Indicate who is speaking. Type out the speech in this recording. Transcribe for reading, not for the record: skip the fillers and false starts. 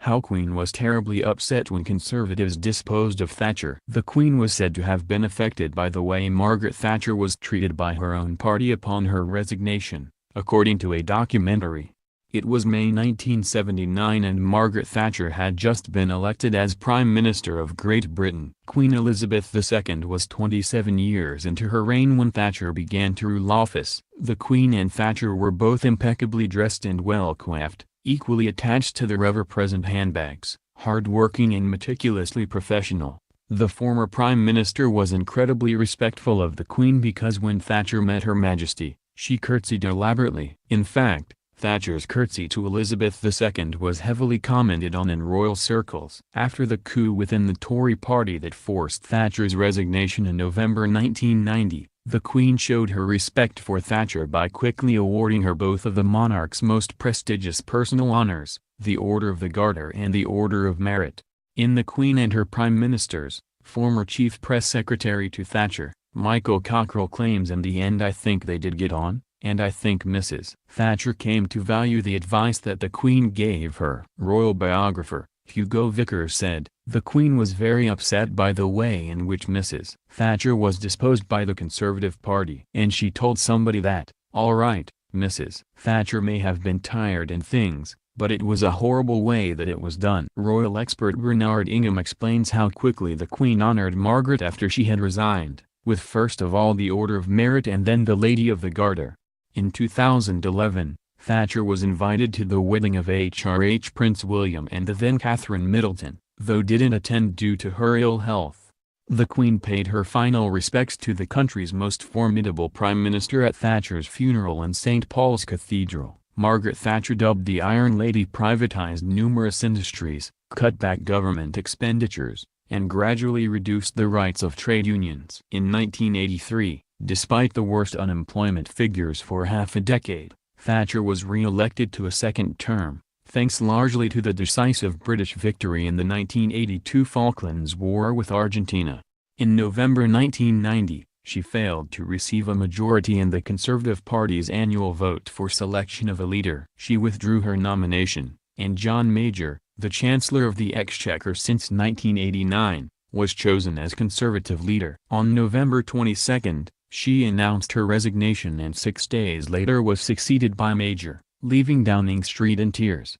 Speaker 1: How Queen was terribly upset when Conservatives disposed of Thatcher. The Queen was said to have been affected by the way Margaret Thatcher was treated by her own party upon her resignation, according to a documentary. It was May 1979 and Margaret Thatcher had just been elected as Prime Minister of Great Britain. Queen Elizabeth II was 27 years into her reign when Thatcher began to rule office. The Queen and Thatcher were both impeccably dressed and well-coiffed, equally attached to their ever-present handbags, hard-working and meticulously professional. The former Prime Minister was incredibly respectful of the Queen because when Thatcher met Her Majesty, she curtsied elaborately. In fact, Thatcher's curtsy to Elizabeth II was heavily commented on in royal circles. After the coup within the Tory party that forced Thatcher's resignation in November 1990, the Queen showed her respect for Thatcher by quickly awarding her both of the monarch's most prestigious personal honors, the Order of the Garter and the Order of Merit. In The Queen and Her Prime Ministers, former Chief Press Secretary to Thatcher, Michael Cockerell claims, "In the end I think they did get on, and I think Mrs. Thatcher came to value the advice that the Queen gave her." Royal biographer Hugo Vickers said, "The Queen was very upset by the way in which Mrs. Thatcher was disposed by the Conservative Party. And she told somebody that, all right, Mrs. Thatcher may have been tired and things, but it was a horrible way that it was done." Royal expert Bernard Ingham explains how quickly the Queen honored Margaret after she had resigned, with first of all the Order of Merit and then the Lady of the Garter. In 2011, Thatcher was invited to the wedding of HRH Prince William and the then Catherine Middleton, though didn't attend due to her ill health. The Queen paid her final respects to the country's most formidable Prime Minister at Thatcher's funeral in St. Paul's Cathedral. Margaret Thatcher, dubbed the Iron Lady, privatized numerous industries, cut back government expenditures, and gradually reduced the rights of trade unions. In 1983, despite the worst unemployment figures for half a decade, Thatcher was re-elected to a second term, thanks largely to the decisive British victory in the 1982 Falklands War with Argentina. In November 1990, she failed to receive a majority in the Conservative Party's annual vote for selection of a leader. She withdrew her nomination, and John Major, the Chancellor of the Exchequer since 1989, was chosen as Conservative leader. On November 22, she announced her resignation and 6 days later was succeeded by Major, leaving Downing Street in tears.